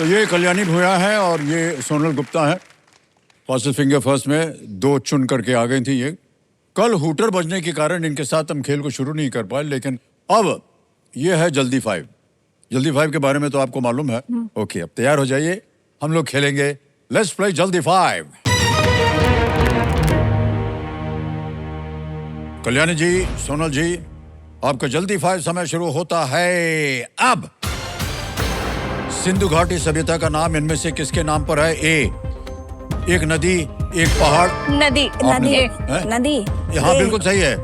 तो ये कल्याणी भूया है और ये सोनल गुप्ता है। फर्स्ट फिंगर फर्स्ट में 2 चुन करके आ गई थी ये। कल हूटर बजने के कारण इनके साथ हम खेल को शुरू नहीं कर पाए, लेकिन अब ये है जल्दी 5। जल्दी 5 के बारे में तो आपको मालूम है। ओके, अब तैयार हो जाइए, हम लोग खेलेंगे लेट्स प्ले जल्दी 5। कल्याणी जी, सोनल जी, आपका जल्दी 5 समय शुरू होता है अब। सिंधु घाटी सभ्यता का नाम इनमें से किसके नाम पर है? ए, एक नदी, एक पहाड़। नदी। हाँ, बिल्कुल सही है।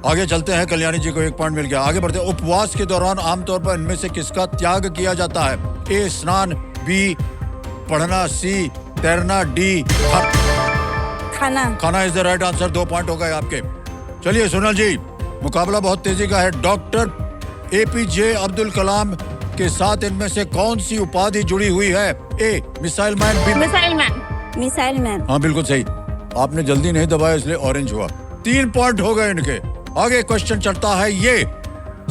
आगे चलते हैं, कल्याणी जी को 1 पॉइंट मिल गया। आगे बढ़ते हैं। उपवास के दौरान आमतौर पर इनमें से किसका त्याग किया जाता है? ए, स्नान, बी, पढ़ना, सी, तैरना, डी, खाना is the right answer. 2 point हो गए आपके। चलिए सोनल जी, मुकाबला बहुत तेजी का है। डॉक्टर APJ अब्दुल कलाम के साथ इनमें से कौन सी उपाधि जुड़ी हुई है? A, missile man, B, missile man. हाँ बिल्कुल सही। आपने जल्दी नहीं दबाया इसलिए ऑरेंज हुआ। 3 पॉइंट हो गए इनके। आगे क्वेश्चन चलता है ये,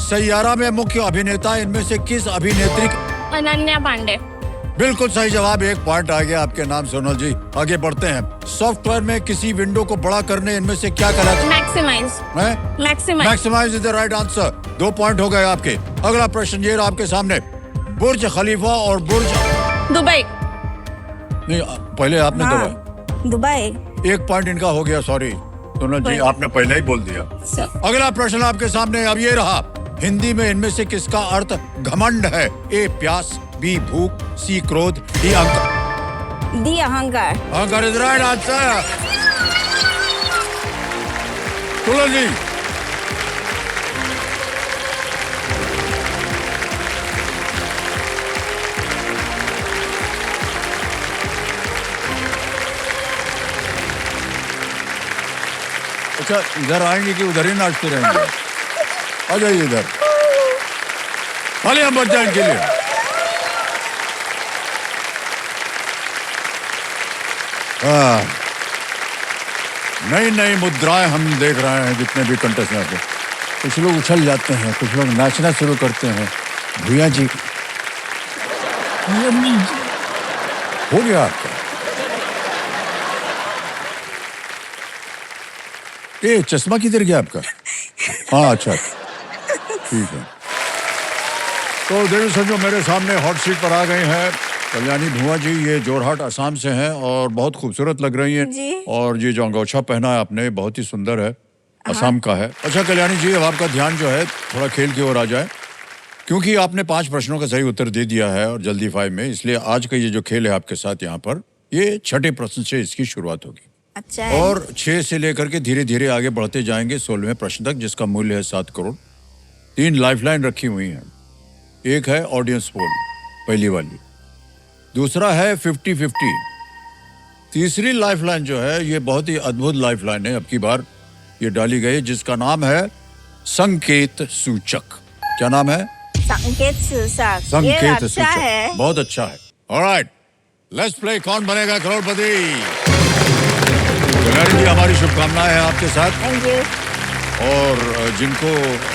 सैयारा में मुख्य अभिनेता इनमें से किस अभिनेत्री? अनन्या पांडे। बिल्कुल सही जवाब। 1 पॉइंट आ गया आपके नाम सोनल जी। आगे बढ़ते हैं। सॉफ्टवेयर में किसी विंडो को बड़ा करने इनमें से क्या कहलाता है? Maximise is the right answer. 2 point हो गए आपके। अगला प्रश्न ये रहा आपके सामने, बुर्ज खलीफा और बुर्ज दुबई। नहीं, पहले आपने दबाया। दुबई। 1 पॉइंट इनका हो गया। सॉरी सोनल जी, आपने पहले ही बोल दिया। अगला प्रश्न आपके सामने अब ये रहा, हिंदी में इनमें से किसका अर्थ घमंड है? ए, प्यास, बी, भूख, सी, क्रोध, डी, अहंकार। अहंकार इज राइट आंसर। सोनल जी, अच्छा इधर आएंगे कि उधर ही नाचते रहेंगे? आ जाइए इधर, खाली हम बच जाए इनके लिए। नई नई मुद्राएं हम देख रहे हैं जितने भी कंटेस्टेंट हैं। कुछ लोग उछल जाते हैं, कुछ लोग नाचना शुरू करते हैं। भैया जी हो गया आपका। ए, चश्मा किधर गया आपका? हाँ अच्छा, ठीक है। तो देखिए समझो, मेरे सामने हॉट सीट पर आ गई हैं कल्याणी भुआ जी। ये जोरहाट असम से हैं और बहुत खूबसूरत लग रही हैं जी। और ये जो अंगोछा पहना है आपने बहुत ही सुंदर है, असम का है। अच्छा कल्याणी जी, अब आपका ध्यान जो है थोड़ा खेल की ओर आ जाए, क्योंकि आपने 5 प्रश्नों का सही उत्तर दे दिया है और जल्दी 5 में, इसलिए आज का ये जो खेल है आपके साथ यहाँ पर, ये 6ठे प्रश्न से इसकी शुरुआत होगी। अच्छा है। और 6 से लेकर के धीरे धीरे आगे बढ़ते जाएंगे 16वें प्रश्न तक, जिसका मूल्य है 7 करोड़। 3 लाइफलाइन रखी हुई हैं। एक है ऑडियंस पोल, पहली वाली। दूसरा है 50-50। तीसरी लाइफलाइन जो है ये बहुत ही अद्भुत लाइफलाइन है, अब की बार ये डाली गई, जिसका नाम है संकेत सूचक। क्या नाम है? संकेत सूचक। संकेत अच्छा सूचक है। बहुत अच्छा है। ऑलराइट, लेट्स प्ले कौन बनेगा करोड़पति। कल्याणी जी, हमारी शुभकामनाएं हैं आपके साथ। Thank you. और जिनको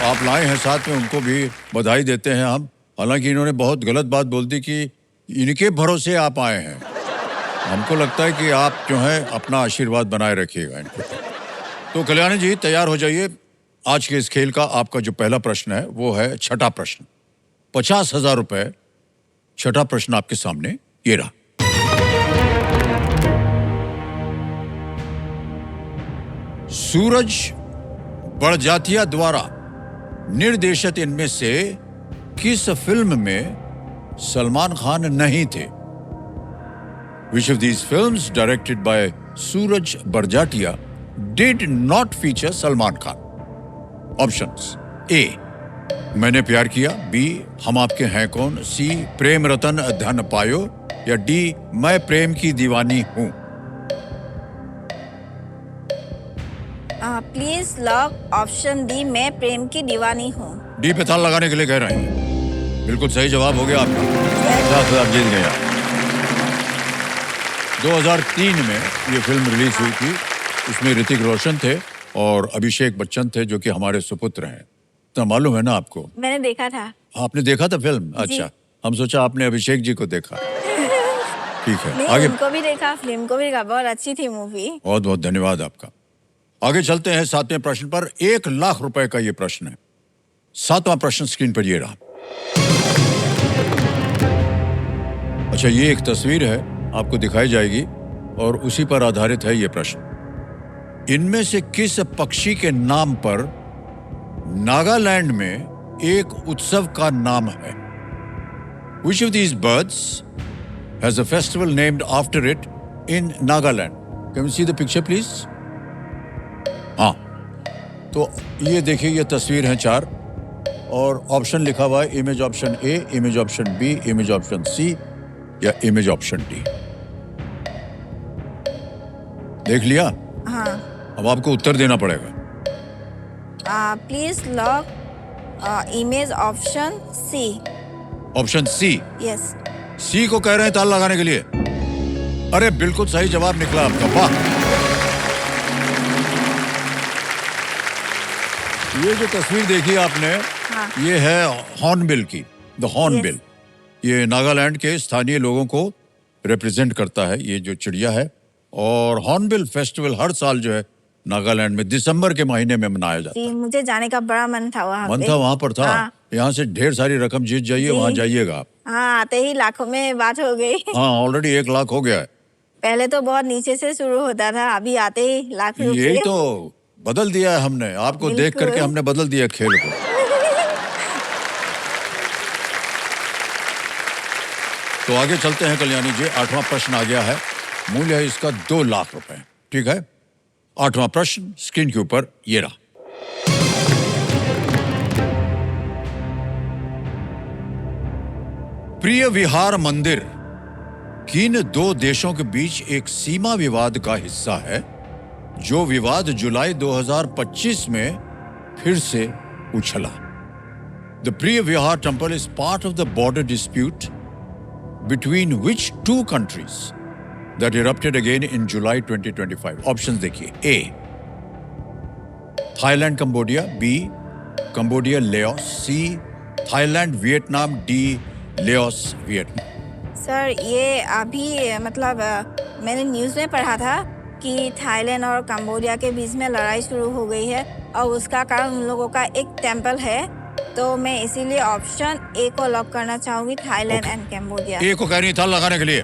आप लाए हैं साथ में उनको भी बधाई देते हैं हम। हालांकि इन्होंने बहुत गलत बात बोल दी कि इनके भरोसे आप आए हैं। हमको लगता है कि आप जो है अपना आशीर्वाद बनाए रखिएगा इनको। तो कल्याणी जी तैयार हो जाइए। आज के इस खेल का आपका जो पहला प्रश्न है वो है 6ठा प्रश्न। 50,000 रुपए। 6ठा प्रश्न आपके सामने ये रहा। सूरज बड़जात्या द्वारा निर्देशित इनमें से किस फिल्म में सलमान खान नहीं थे? Which of these films directed by Suraj Barjatia did not feature Salman Khan? Options: A, मैंने प्यार किया, B, हम आपके हैं कौन, C, प्रेम रतन धन पायो, या D, मैं प्रेम की दीवानी हूं। प्लीज लॉक ऑप्शन डी, मैं प्रेम की दीवानी हूँ। डी पे ताल लगाने के लिए कह रहे हैं। बिल्कुल सही जवाब हो गया आपका। 50,000 जीत गए आप। 2003 में ये फिल्म रिलीज हुई थी। इसमें ऋतिक रोशन थे और अभिषेक बच्चन थे, जो कि हमारे सुपुत्र हैं। तो मालूम है ना आपको? मैंने देखा था। आपने देखा था फिल्म? अच्छा, हम सोचा आपने अभिषेक जी को देखा। ठीक है, नहीं, आगे। उनको भी देखा, फिल्म को भी देखा, बहुत अच्छी थी मूवी। बहुत बहुत धन्यवाद आपका। आगे चलते हैं 7वें प्रश्न पर। 1,00,000 रुपए का ये प्रश्न है। 7वां प्रश्न स्क्रीन पर ये रहा। अच्छा, ये एक तस्वीर है, आपको दिखाई जाएगी और उसी पर आधारित है ये प्रश्न। इनमें से किस पक्षी के नाम पर नागालैंड में एक उत्सव का नाम है? Which of these birds has a festival named after it in Nagaland? Can we see the picture, please? हाँ, तो ये देखिए, ये तस्वीर है 4 और ऑप्शन लिखा हुआ है image option A, image option B, image option C या इमेज ऑप्शन डी। देख लिया? हाँ। अब आपको उत्तर देना पड़ेगा। Please lock image option C. Option C. Yes. C को कह रहे हैं ताला लगाने के लिए। अरे बिल्कुल सही जवाब निकला आपका, वाह। ये जो तस्वीर देखी आपने, हाँ। ये है हॉर्नबिल की, द हॉर्नबिल। Yes. ये नागालैंड के स्थानीय लोगों को रिप्रेजेंट करता है, ये जो चिड़िया है। और हॉर्नबिल फेस्टिवल हर साल जो है नागालैंड में दिसंबर के महीने में मनाया जाता है। जी, मुझे जाने का बड़ा मन था वहाँ मन पे। था, वहां पर था। हाँ। यहाँ से ढेर सारी रकम जीत जाइए, जी। वहां जाइएगा आप। हाँ, आते ही लाखों में बात हो गई। हाँ, ऑलरेडी 1,00,000 हो गया है। पहले तो बहुत नीचे से शुरू होता था, अभी आते ही लाख यही रुपए। तो बदल दिया है हमने, आपको देख बिल्कुल। करके हमने बदल दिया खेल को। तो आगे चलते हैं कल्याणी जी। 8वां प्रश्न आ गया है, मूल्य है इसका 2,00,000 रुपए। ठीक है, 8वां प्रश्न स्क्रीन के ऊपर ये रहा। प्रिय विहार मंदिर किन 2 देशों के बीच एक सीमा विवाद का हिस्सा है, जो विवाद जुलाई 2025 में फिर से उछला? The Preah Vihear temple is part of the border dispute between which 2 countries that erupted again in July 2025? Options देखिए। A, Thailand, Cambodia. B, Cambodia, Laos. C, Thailand, Vietnam. D, Laos, Vietnam. Sir, ये अभी मतलब मैंने news में पढ़ा था कि Thailand और कंबोडिया के बीच में लड़ाई शुरू हो गई है और उसका कारण उन लोगों का एक टेम्पल है, तो मैं इसीलिए ऑप्शन ए को लॉक करना चाहूंगी, थाईलैंड एंड कंबोडिया। ए को कह रही था लगाने के लिए।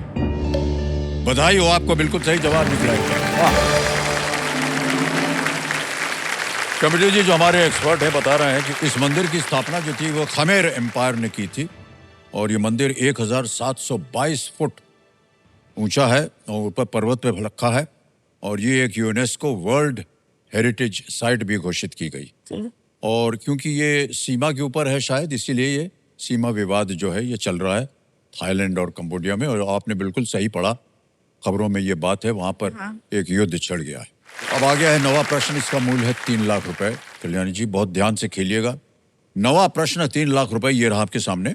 बधाई हो आपको, बिल्कुल सही जवाब निकला है। कमेटी जी जो हमारे एक्सपर्ट है बता रहे हैं कि इस मंदिर की स्थापना जो थी वो खमेर एम्पायर ने की थी और ये मंदिर 1722 फुट ऊंचा है और ऊपर पर्वत पे रखा है और ये एक यूनेस्को वर्ल्ड हेरिटेज साइट भी घोषित की गई। और क्योंकि ये सीमा के ऊपर है शायद इसीलिए ये सीमा विवाद जो है ये चल रहा है थाईलैंड और कंबोडिया में। और आपने बिल्कुल सही पढ़ा, खबरों में ये बात है, वहां पर एक युद्ध छिड़ गया है। अब आ गया है 9वां प्रश्न, इसका मूल्य है 3,00,000 रुपए। कल्याणी जी बहुत ध्यान से खेलिएगा। 9वां प्रश्न 3,00,000 रुपए, ये रहा आपके सामने।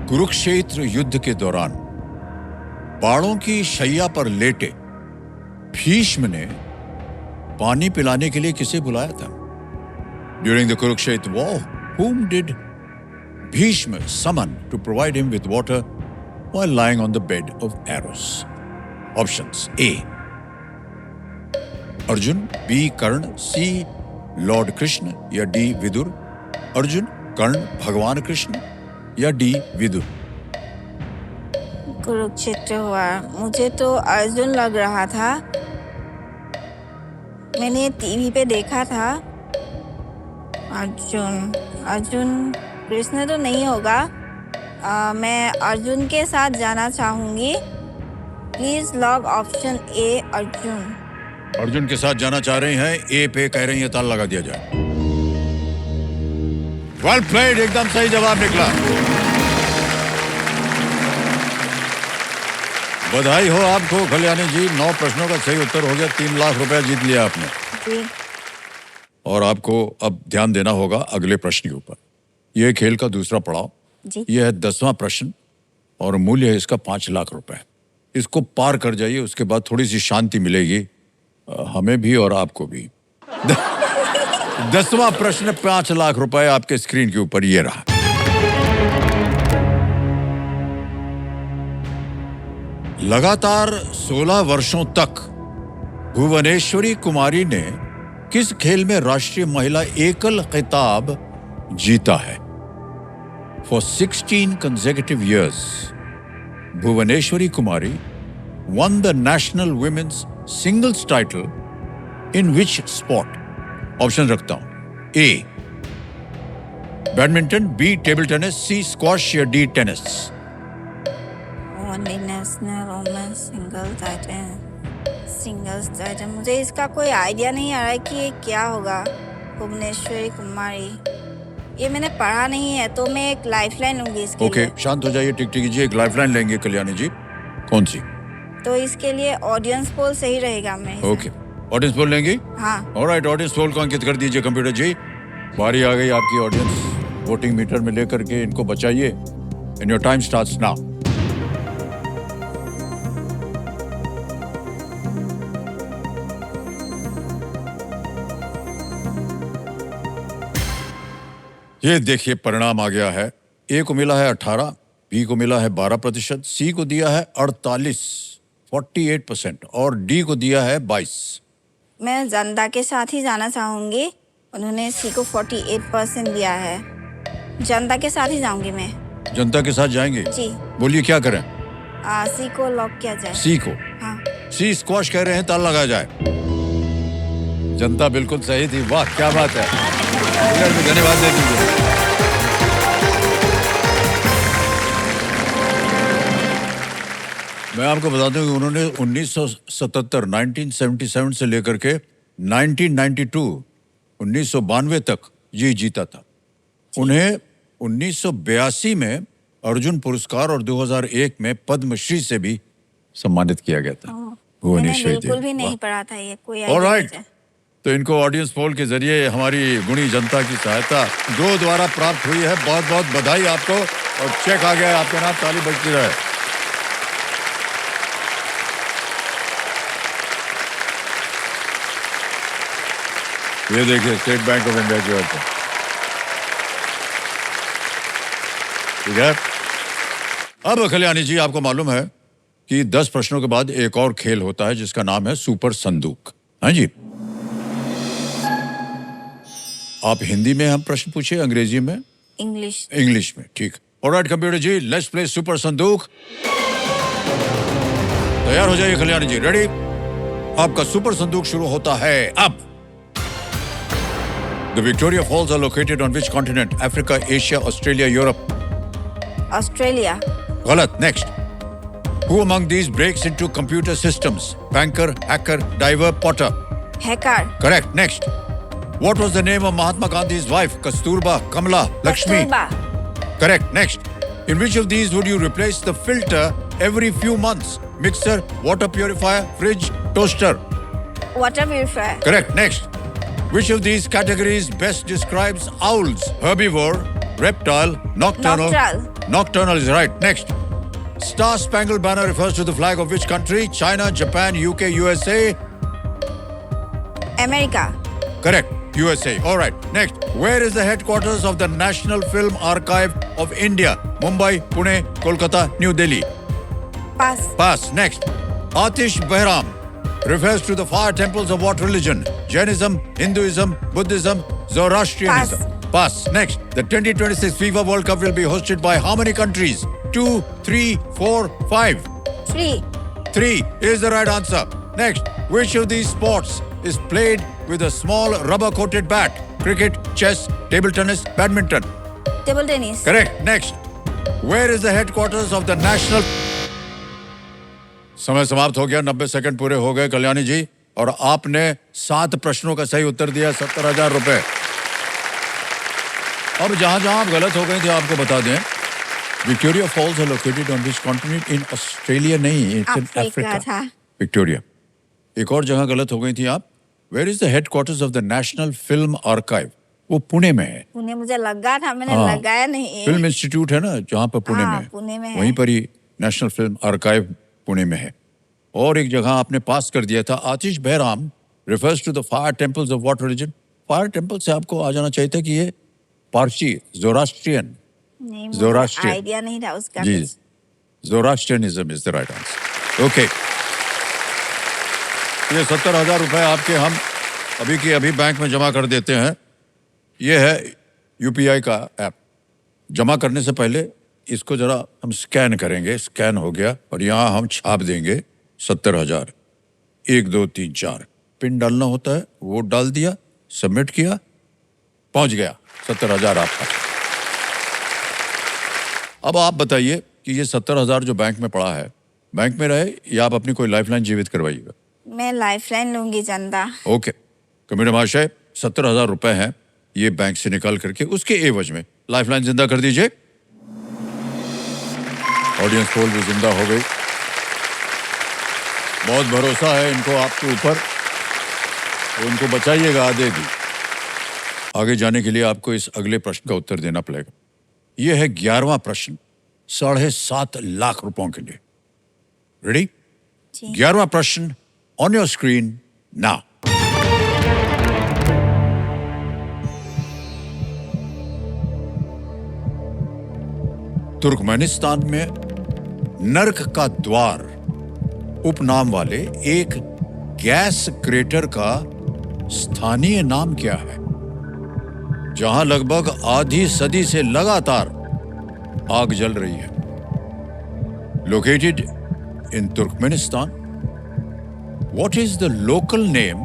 कुरुक्षेत्र युद्ध के दौरान बाणों की शैया पर लेटे भीष्म ने पानी पिलाने के लिए किसे बुलाया था? During the Kurukshetra war, whom did Bhishma summon to provide him with water while lying on the bed of arrows? Options: A, Arjun. B, Karna. C, Lord Krishna. या D, विदुर. अर्जुन, कर्ण, भगवान कृष्ण या D, विदुर? कुरुक्षेत्र हुआ, मुझे तो अर्जुन लग रहा था, मैंने टीवी पे देखा था। अर्जुन कृष्ण तो नहीं होगा। मैं अर्जुन के साथ जाना चाहूंगी। Please log option A, Arjun. Arjun के साथ जाना चाह रही हैं, ए पे कह रही हैं ताला लगा दिया जाए। वेल प्लेड, एकदम सही जवाब निकला। बधाई हो आपको कल्याणी जी, 9 प्रश्नों का सही उत्तर हो गया, 3,00,000 रुपया जीत लिया आपने। जी। और आपको अब ध्यान देना होगा अगले प्रश्न के ऊपर। यह खेल का दूसरा पड़ाव, जी। यह है 10वां प्रश्न और मूल्य है इसका 5,00,000 रुपए। इसको पार कर जाइए, उसके बाद थोड़ी सी शांति मिलेगी हमें भी और आपको भी। 10वां प्रश्न 5,00,000 रुपए आपके स्क्रीन के ऊपर ये रहा। लगातार 16 वर्षों तक भुवनेश्वरी कुमारी ने किस खेल में राष्ट्रीय महिला एकल खिताब जीता है? For 16 consecutive years, Bhuvaneshwari Kumari won the national women's singles title in which sport? Option रखता हूं। A. Badminton, B. Table tennis, C. Squash या D. Tennis. Only national women's singles title मुझे इसका कोई आइडिया नहीं आ रहा है कि ये क्या होगा। भुवनेश्वरी कुमारी, ये मैंने पढ़ा नहीं है, तो मैं एक लाइफलाइन लूंगी इसके ओके, लिए। शांत हो जाइए, टिक टिक जी, एक लाइफलाइन लेंगे कल्याणी जी। कौन सी? तो इसके लिए ऑडियंस पोल सही रहेगा मेरे हिसाब ओके, ऑडियंस पोल लेंगे। हाँ। ऑलराइट, ऑडियंस पोल को अंकित कर दीजिए कंप्यूटर जी। बारी आ गई आपकी ऑडियंस वोटिंग मीटर में लेकर के इनको बचाइए। And your time starts now. ये देखिए परिणाम आ गया है। ए को मिला है 18, बी को मिला है 12%, सी को दिया है 48% और डी को दिया है 22। मैं जनता के साथ ही जाना चाहूंगी। उन्होंने सी को 48% दिया है। जनता के साथ ही जाऊंगी मैं। जनता के साथ जाएंगे जी। बोलिए क्या करें? सी को लॉक किया जाए। सी को? हाँ। सी स्क्वाश कह रहे हैं, ताला लगाया जाए। जनता बिल्कुल सही थी। वाह क्या बात है, धन्यवाद दे दीजिए। मैं आपको बता दूं कि उन्होंने 1977 से लेकर के 1992 तक ये जीता था। उन्हें 1982 में अर्जुन पुरस्कार और 2001 में पद्मश्री से भी सम्मानित किया गया था। मैंने बिल्कुल भी नहीं पढ़ा था ये, कोई आइडिया ऑलराइट, नहीं था। तो इनको ऑडियंस पोल के जरिए हमारी गुणी जनता की सहायता दो द्वारा प्राप्त हुई है। बहुत बहुत बधाई आपको। और चेक आ गया है आपके नाम, ताली बजती रहे। ये देखिए स्टेट बैंक ऑफ इंडिया की ओर से। ठीक है, अब कल्याणी जी आपको मालूम है कि 10 प्रश्नों के बाद एक और खेल होता है जिसका नाम है सुपर संदूक। हाँ जी, आप हिंदी में हम प्रश्न पूछे, अंग्रेजी में? इंग्लिश में, ठीक। ऑलराइट कंप्यूटर जी, लेट्स प्ले सुपर संदूक। तैयार हो जाइए कल्याणी जी, रेडी? आपका सुपर संदूक शुरू होता है अब। The Victoria Falls are located on which continent? Africa, Asia, Australia, Europe? Australia. गलत। Next. Who among these breaks into computer systems? Banker, hacker, diver, potter? Hacker. Correct. Next. What was the name of Mahatma Gandhi's wife? Kasturba, Kamala, Lakshmi? Kasturba. Correct. Next. In which of these would you replace the filter every few months? Mixer, water purifier, fridge, toaster? Water purifier. Correct. Next. Which of these categories best describes owls? Herbivore, reptile, nocturnal? Nocturnal is right. Next. Star Spangled Banner refers to the flag of which country? China, Japan, UK, USA? America. Correct. USA. All right. Next. Where is the headquarters of the National Film Archive of India? Mumbai, Pune, Kolkata, New Delhi? Pass. Pass. Next. Atish Behram refers to the fire temples of what religion? Jainism, Hinduism, Buddhism, Zoroastrianism? Pass. Next. The 2026 FIFA World Cup will be hosted by how many countries? 2, 3, 4, 5? 3। 3 is the right answer. Next. Which of these sports is played with a small rubber-coated bat? Cricket, chess, table tennis, badminton? Table tennis. Correct. Next. Where is the headquarters of the national... समय समाप्त हो गया, 90 second पूरे हो गए कल्याणी जी, और आपने 7 प्रश्नों का सही उत्तर दिया, 70,000 रुपए। अब जहां जहां आप गलत हो गए थे आपको बता दें, विक्टोरिया फॉल्स है located on which continent? In Australia नहीं, इट्स इन अफ्रीका। विक्टोरिया। एक और जगह गलत हो गई थी आप। Where is the headquarters of the national film archive? वो पुणे में है। पुणे मुझे लगा था, मैंने लगाया नहीं। फिल्म इंस्टीट्यूट है ना जहाँ पर पुणे में, पुणे में है। वहीं पर ही नेशनल फिल्म आर्काइव पुणे में है। और एक जगह आपने पास कर दिया था, Atash Behram refers to the fire temples of what religion? Fire temple से आपको आ जाना चाहिए था कि ये पारसी, जोरास्ट्रियन। नहीं, मुझे आइडिया नहीं था उसका। जी, Zoroastrianism is the right answer. Okay, ये 70,000 रुपए आपके हम अभी के अभी बैंक में जमा कर देते हैं। ये है यूपीआई का ऐप। जमा करने से पहले इसको जरा हम स्कैन करेंगे। स्कैन हो गया और यहाँ हम छाप देंगे 70,000। 1 2 3 4 पिन डालना होता है, वो डाल दिया, सबमिट किया, पहुंच गया 70,000 आपका। अब आप बताइए कि ये 70,000 जो बैंक में पड़ा है, बैंक में रहे या आप अपनी कोई लाइफलाइन जीवित करवाइएगा? मैं लाइफलाइन लूंगी चंदा। ओके, कमिश्नर महाशय 70,000 रुपए हैं, ये बैंक से निकाल करके उसके एवज में लाइफलाइन जिंदा कर दीजिए। ऑडियंस पोल भी जिंदा हो गई। बहुत भरोसा है इनको आपके ऊपर, तो इनको बचाइएगा आधे भी। आगे जाने के लिए आपको इस अगले प्रश्न का उत्तर देना पड़ेगा। यह है 11वां प्रश्न 7.5 लाख रुपयों के लिए। रेडी? 11वां प्रश्न on your screen now. Turkmenistan में नर्क का द्वार उपनाम वाले एक गैस क्रेटर का स्थानीय नाम क्या है, जहां लगभग आधी सदी से लगातार आग जल रही है? Located in Turkmenistan, what is the local name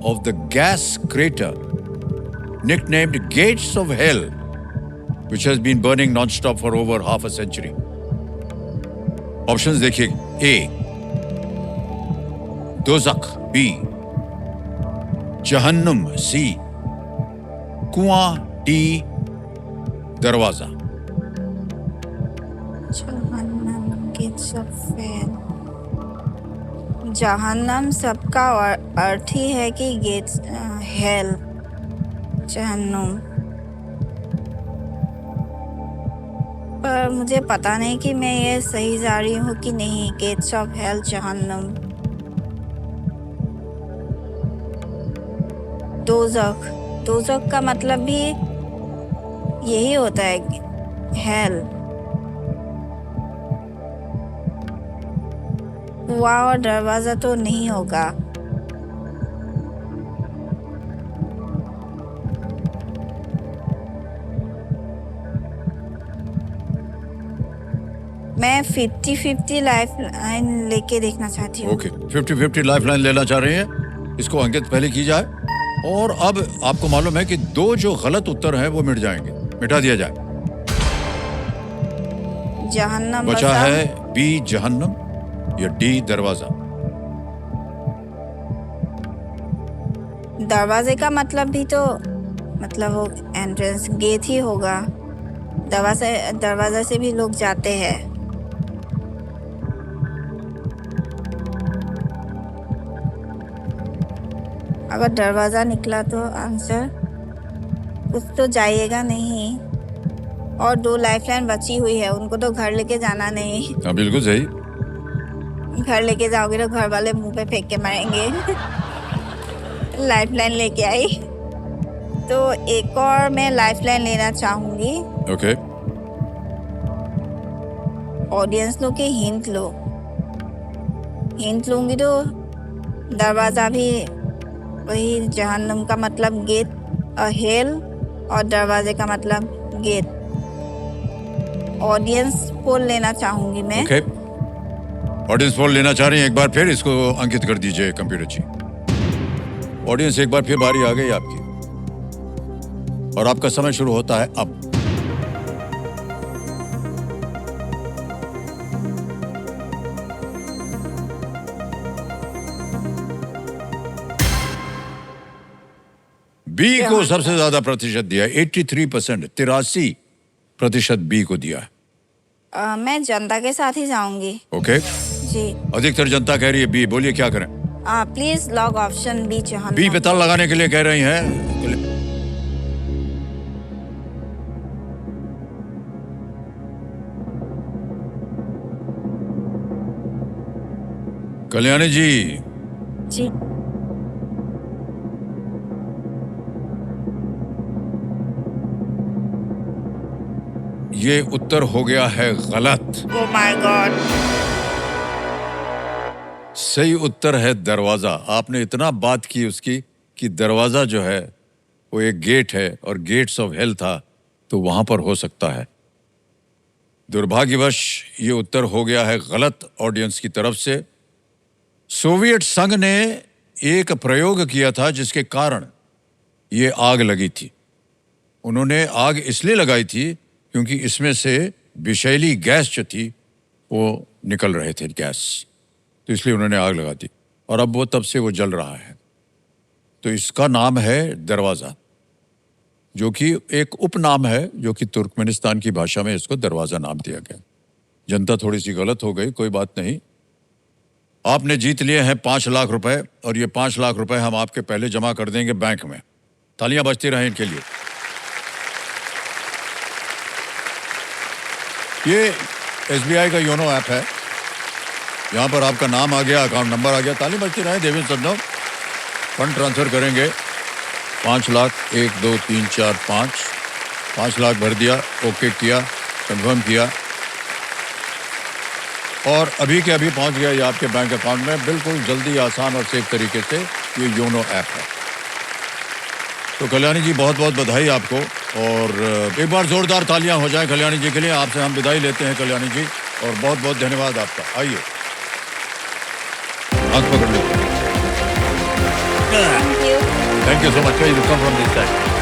of the gas crater nicknamed Gates of Hell, which has been burning non-stop for over half a century? Options देखिए। ए दोज़ख, बी जहन्नुम, सी कुआं, डी दरवाजा। जहन्नम सबका अर्थ ही है कि गेट्स हेल, जहन्नुम। पर मुझे पता नहीं कि मैं ये सही जा रही हूँ कि नहीं। गेट्स ऑफ हेल, जहन्नुम। दोज़ख, दोज़ख का मतलब भी यही होता है, हेल। कुआं और दरवाजा तो नहीं होगा। मैं 50-50 लाइफ लाइन लेके देखना चाहती हूँ। ओके, 50-50 लाइफ लाइन लेना चाह रही हैं। इसको अंकित पहले की जाए। और अब आपको मालूम है कि 2 जो गलत उत्तर हैं वो मिट जाएंगे, मिटा दिया जाए। जहन्नम बचा है बी जहन्नम या डी दरवाजा। दरवाजे का मतलब भी तो मतलब वो एंट्रेंस गेट ही होगा। दरवाजा से भी लोग जाते हैं। अगर दरवाजा निकला तो आंसर कुछ तो जाइएगा नहीं। और 2 लाइफलाइन बची हुई है, उनको तो घर लेके जाना नहीं। हाँ, बिल्कुल सही। घर लेके जाओगे तो घर वाले मुंह पे फेंक के मारेंगे। लाइफलाइन लेके आई तो एक और मैं लाइफलाइन लेना चाहूंगी। ओके, ऑडियंस लोग के हिंट लो। हिंट लूंगी तो दरवाजा भी वही, जहन्नम का मतलब गेट, हेल, और दरवाजे का मतलब गेट। ऑडियंस पोल लेना चाहूंगी मैं। ओके, ऑडियंस पोल लेना चाह रही हैं। एक बार फिर इसको अंकित कर दीजिए कंप्यूटर जी। ऑडियंस, एक बार फिर बारी आ गई आपकी और आपका समय शुरू होता है अब। बी को सबसे ज्यादा प्रतिशत दिया, 83%, 83% बी को दिया है। मैं जनता के साथ ही जाऊंगी। ओके, जी। अधिकतर जनता कह रही है बी। बोलिए क्या करें? प्लीज लॉग ऑप्शन बी, जहन्नम। बी पे ताला लगाने के लिए कह रही हैं। कल्याणी जी, जी। ये उत्तर हो गया है गलत। Oh my God. सही उत्तर है दरवाजा। आपने इतना बात की उसकी कि दरवाजा जो है वो एक गेट है और गेट्स ऑफ हेल था, तो वहां पर हो सकता है। दुर्भाग्यवश ये उत्तर हो गया है गलत ऑडियंस की तरफ से। सोवियत संघ ने एक प्रयोग किया था जिसके कारण ये आग लगी थी। उन्होंने आग इसलिए लगाई थी क्योंकि इसमें से विषैली गैस जो थी वो निकल रहे थे गैस, तो इसलिए उन्होंने आग लगा दी और अब वो तब से वो जल रहा है। तो इसका नाम है दरवाज़ा, जो कि एक उपनाम है, जो कि तुर्कमेनिस्तान की भाषा में इसको दरवाज़ा नाम दिया गया। जनता थोड़ी सी गलत हो गई, कोई बात नहीं। आपने जीत लिए हैं 5 लाख रुपए और ये 5 लाख रुपए हम आपके पहले जमा कर देंगे बैंक में। तालियां बजती रहें इनके लिए। ये SBI का योनो ऐप है, यहाँ पर आपका नाम आ गया, अकाउंट नंबर आ गया, ताली बजती रहे। देवेंद्र सदनव फंड ट्रांसफर करेंगे 5 लाख 1 2 3 4 5 लाख भर दिया, ओके किया, कंफर्म किया और अभी के अभी पहुंच गया ये आपके बैंक अकाउंट में। बिल्कुल जल्दी, आसान और सेफ तरीके से ये योनो ऐप है। तो कल्याणी जी बहुत बहुत बधाई आपको और एक बार जोरदार तालियां हो जाएं कल्याणी जी के लिए। आपसे हम विदाई लेते हैं कल्याणी जी और बहुत बहुत धन्यवाद आपका। आइए हाथ पकड़ लीजिए। Thank you. Thank you so much. You come from this side.